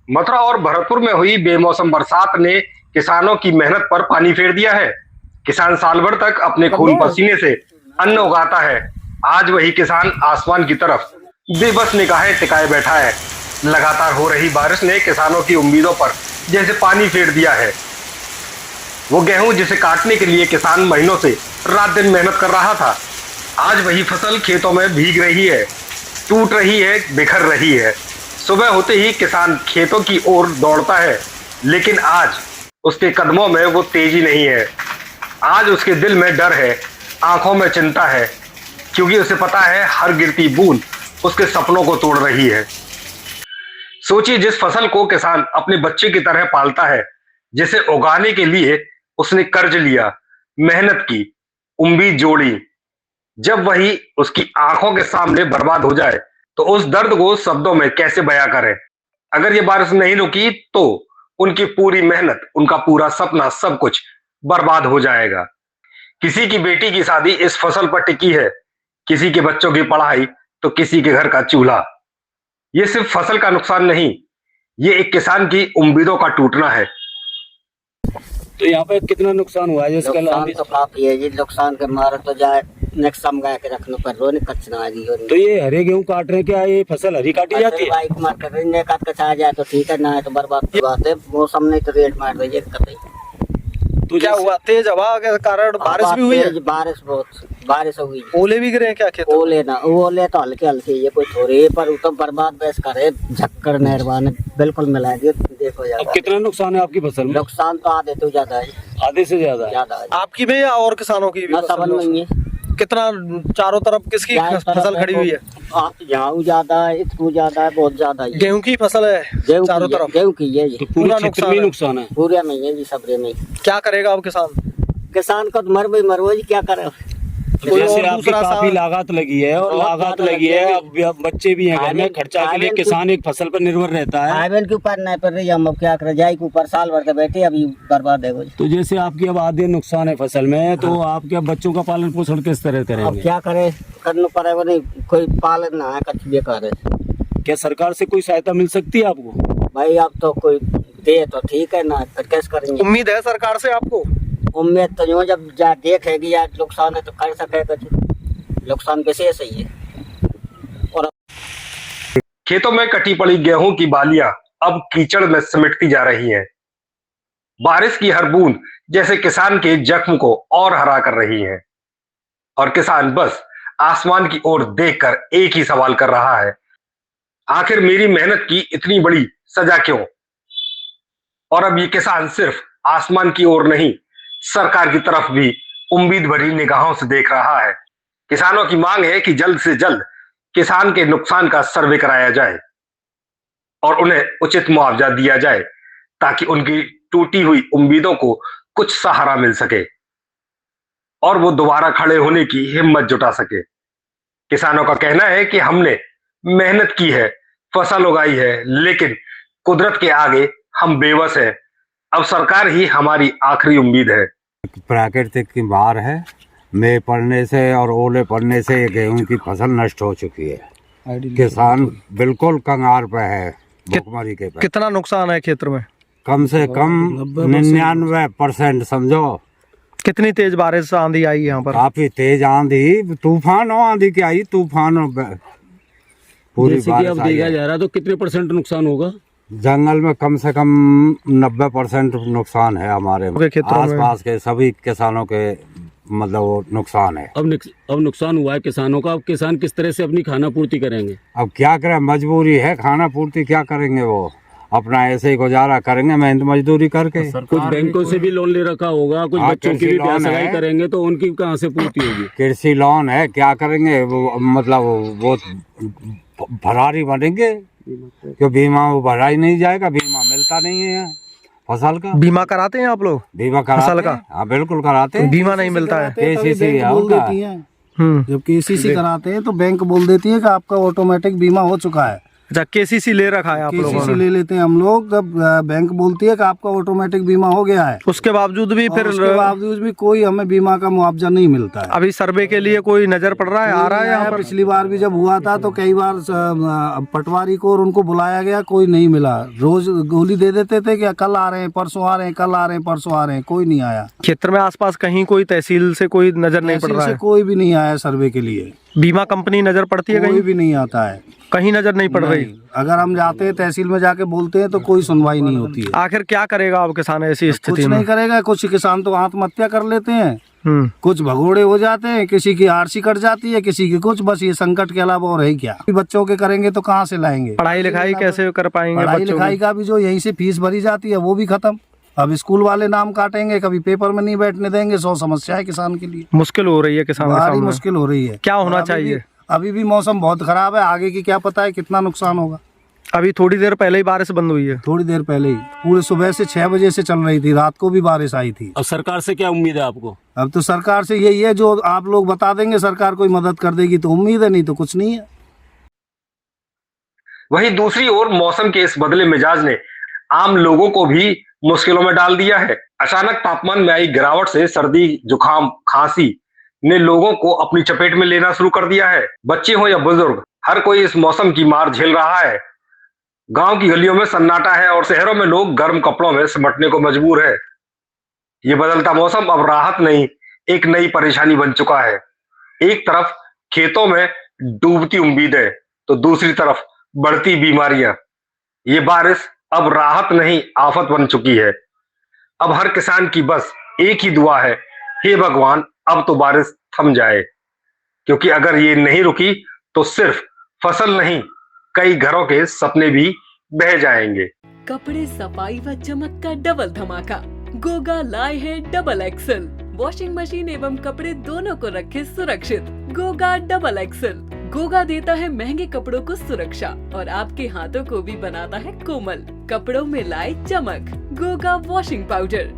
मथुरा और भरतपुर में हुई बेमौसम बरसात ने किसानों की मेहनत पर पानी फेर दिया है। किसान साल भर तक अपने खून पसीने से अन्न उगाता है। आज वही किसान आसमान की तरफ बेबस निगाहें टिकाए बैठा है। लगातार हो रही बारिश ने किसानों की उम्मीदों पर जैसे पानी फेर दिया है। वो गेहूं जिसे काटने के लिए किसान महीनों से रात दिन मेहनत कर रहा था, आज वही फसल खेतों में भीग रही है, टूट रही है, बिखर रही है। सुबह होते ही किसान खेतों की ओर दौड़ता है, लेकिन आज उसके कदमों में वो तेजी नहीं है। आज उसके दिल में डर है, आंखों में चिंता है, क्योंकि उसे पता है हर गिरती बूंद उसके सपनों को तोड़ रही है। सोचिए, जिस फसल को किसान अपने बच्चे की तरह पालता है, जिसे उगाने के लिए उसने कर्ज लिया, मेहनत की, उम्मीद जोड़ी, जब वही उसकी आंखों के सामने बर्बाद हो जाए तो उस दर्द को शब्दों में कैसे बयां करें। अगर ये बारिश नहीं रुकी तो उनकी पूरी मेहनत, उनका पूरा सपना, सब कुछ बर्बाद हो जाएगा। किसी की बेटी की शादी इस फसल पर टिकी है, किसी के बच्चों की पढ़ाई तो किसी के घर का चूल्हा। ये सिर्फ फसल का नुकसान नहीं, ये एक किसान की उम्मीदों का टूटना है। तो यहाँ पे कितना नुकसान हुआ है? जिसका नुकसान तो काफी है जी। नुकसान के मारे तो जाए नेक्स्ट समगा के रखना पड़ रहा है, कचना आ रही। तो ये हरे गेहूं काट रहे, क्या ये फसल हरी काटी जाती है? बाइक मार कर ने काट कचा जाए तो ठीक है, ना है तो बर्बाद की बात है। मौसम ने तो रेट मार रही है कतई। तो क्या हुआ? तेज हवा के कारण बारिश भी हुई है? बारिश बहुत बारिश हुई। ओले भी गिरे हैं क्या खेतों? ओले ना, ओले तो हल्के हल्के ये कोई थोड़ी है, पर तो बर्बाद बेस करे झक्कर मेहरबान बिल्कुल मिला दिए। देखो अब ज्यादा कितना नुकसान है आपकी फसल में? नुकसान तो आधे तो ज्यादा है, आधे से ज्यादा ज्यादा है। आपकी भी या और किसानों की भी? ना सबन नहीं है। कितना चारों तरफ किसकी फसल खड़ी हुई है? यहाँ ज्यादा है, इतनी ज्यादा है, बहुत ज्यादा है। गेहूं की फसल है चारों तरफ? गेहूं की है जी। तो पूरा क्षेत्र में नुकसान है? पूरे में है जी, सबरे में। क्या करेगा अब किसान? किसान को तो मरबो जी, क्या करे। जैसे आपकी काफी लागत लगी है और लागत लगी है, अब बच्चे भी हैं घर में, खर्चा के लिए किसान एक फसल पर निर्भर रहता है। आयरन के ऊपर नहीं पड़ रही, हम अब क्या करें, जाए के ऊपर साल भर के बैठे, अभी बर्बाद है। तो जैसे आपकी अब आधे नुकसान है फसल में, तो आपके अब बच्चों का पालन पोषण किस तरह अब करेंगे? क्या करे, करना पड़ेगा। नहीं कोई पालन ना है, कच्ची बेकार है। क्या सरकार से कोई सहायता मिल सकती है आपको? भाई अब तो कोई दे तो ठीक है, ना फिर कैसे करेंगे। उम्मीद है सरकार से आपको? उम्मीद तो जो जब जा देखेगी यार नुकसान है तो कर सकेगा, नुकसान कैसे सही है। और खेतों में कटी पड़ी गेहूं की बालियां अब कीचड़ में सिमटती जा रही हैं। बारिश की हर बूंद जैसे किसान के जख्म को और हरा कर रही है, और किसान बस आसमान की ओर देखकर एक ही सवाल कर रहा है, आखिर मेरी मेहनत की इतनी बड़ी सजा क्यों। और अब ये किसान सिर्फ आसमान की ओर नहीं, सरकार की तरफ भी उम्मीद भरी निगाहों से देख रहा है। किसानों की मांग है कि जल्द से जल्द किसान के नुकसान का सर्वे कराया जाए और उन्हें उचित मुआवजा दिया जाए, ताकि उनकी टूटी हुई उम्मीदों को कुछ सहारा मिल सके और वो दोबारा खड़े होने की हिम्मत जुटा सके। किसानों का कहना है कि हमने मेहनत की है, फसल उगाई है, लेकिन कुदरत के आगे हम बेबस हैं। अब सरकार ही हमारी आखिरी उम्मीद है। प्राकृतिक की मार है। मेघ पड़ने से और ओले पड़ने से गेहूं की फसल नष्ट हो चुकी है। किसान बिल्कुल कंगार पे है, भुखमरी के पे। कितना नुकसान है क्षेत्र में? कम से कम 99% समझो। कितनी तेज बारिश आंधी आई यहाँ पर? काफी तेज आंधी, तूफान हो, आंधी की आई, तूफान हो, पूरी जैसे कि अब देखा जा रहा है तो कितने % नुकसान होगा? जंगल में कम से कम 90% नुकसान है। हमारे आसपास के सभी किसानों के मतलब वो नुकसान है। अब नुकसान हुआ है किसानों का, अब किसान किस तरह से अपनी खाना पूर्ति करेंगे? अब क्या करें, मजबूरी है, खाना पूर्ति क्या करेंगे, वो अपना ऐसे ही गुजारा करेंगे मेहनत मजदूरी करके। कुछ बैंकों से भी लोन ले रखा होगा, कुछ बच्चों की भी ब्याह सगाई करेंगे, तो उनकी कहाँ से पूर्ति होगी? कृषि लोन है, क्या करेंगे वो, मतलब वो भरारी बनेंगे, क्यों बीमा वो भरा ही नहीं जाएगा, बीमा मिलता नहीं है फसल का। बीमा कराते हैं आप लोग? बीमा कराते फसल का? हाँ बिल्कुल कराते हैं। बीमा नहीं मिलता है? केसीसी जब केसीसी कराते हैं तो बैंक बोल देती है कि आपका ऑटोमेटिक बीमा हो चुका है, अच्छा, केसीसी ले रखा है आप लोगों केसीसी ने? ले लेते हैं हम लोग। जब बैंक बोलती है कि आपका ऑटोमेटिक बीमा हो गया है, उसके बावजूद भी और फिर उसके बावजूद भी कोई हमें बीमा का मुआवजा नहीं मिलता है। अभी सर्वे के लिए कोई नजर पड़ रहा है, आ रहा है यहाँ पर? पिछली बार भी जब हुआ था तो कई बार पटवारी को और उनको बुलाया गया, कोई नहीं मिला। रोज गोली दे देते थे कि कल आ रहे हैं, परसों आ रहे हैं, कल आ रहे हैं, परसों आ रहे हैं, कोई नहीं आया। क्षेत्र में आसपास कहीं कोई तहसील से कोई नजर नहीं पड़ तहसील रहा से है? कोई भी नहीं आया सर्वे के लिए। बीमा कंपनी नजर पड़ती है कोई कहीं? भी नहीं आता है, कहीं नजर नहीं पड़ रही। नहीं। अगर हम जाते हैं तहसील में जाके बोलते हैं तो कोई सुनवाई नहीं होती है। आखिर क्या करेगा अब किसान ऐसी कुछ स्थिति में? नहीं करेगा। कुछ किसान तो आत्महत्या कर लेते हैं, हम्म। कुछ भगोड़े हो जाते हैं, किसी की आरसी कट जाती है, किसी की कुछ। बस ये संकट के अलावा और है क्या? बच्चों के करेंगे तो कहाँ से लाएंगे? पढ़ाई लिखाई कैसे कर पाएंगे पढ़ाई बच्चों लिखाई की? का भी जो यहीं से फीस भरी जाती है वो भी खत्म। अब स्कूल वाले नाम काटेंगे, कभी पेपर में नहीं बैठने देंगे। 100 समस्या है किसान के लिए, मुश्किल हो रही है किसान के भारी सामने। मुश्किल हो रही है। क्या होना और अभी चाहिए? भी- अभी भी मौसम बहुत खराब है, आगे की क्या पता है कितना नुकसान होगा। अभी थोड़ी देर पहले ही बारिश बंद हुई है। थोड़ी देर पहले ही पूरे सुबह से 6 बजे से चल रही थी, रात को भी बारिश आई थी। और सरकार से क्या उम्मीद है आपको? अब तो सरकार से यही है, जो आप लोग बता देंगे सरकार कोई मदद कर देगी तो उम्मीद है, नहीं तो कुछ नहीं है। वहीं दूसरी ओर मौसम के इस बदले मिजाज ने आम लोगों को भी मुश्किलों में डाल दिया है। अचानक तापमान में आई गिरावट से सर्दी, जुकाम, खांसी ने लोगों को अपनी चपेट में लेना शुरू कर दिया है। बच्चे हो या बुजुर्ग, हर कोई इस मौसम की मार झेल रहा है। गांव की गलियों में सन्नाटा है और शहरों में लोग गर्म कपड़ों में सिमटने को मजबूर है। ये बदलता मौसम अब राहत नहीं, एक नई परेशानी बन चुका है। एक तरफ खेतों में डूबती उम्मीदें, तो दूसरी तरफ बढ़ती बीमारियां। ये बारिश अब राहत नहीं, आफत बन चुकी है। अब हर किसान की बस एक ही दुआ है, हे भगवान अब तो बारिश थम जाए, क्योंकि अगर ये नहीं रुकी तो सिर्फ फसल नहीं, कई घरों के सपने भी बह जाएंगे। कपड़े सफाई व चमक का डबल धमाका। गोगा लाए है डबल एक्सल। वॉशिंग मशीन एवं कपड़े दोनों को रखे सुरक्षित। Goga double axle. गोगा देता है महंगे कपड़ों को सुरक्षा और आपके हाथों को भी बनाता है कोमल। कपड़ों में लाए चमक। Goga washing powder.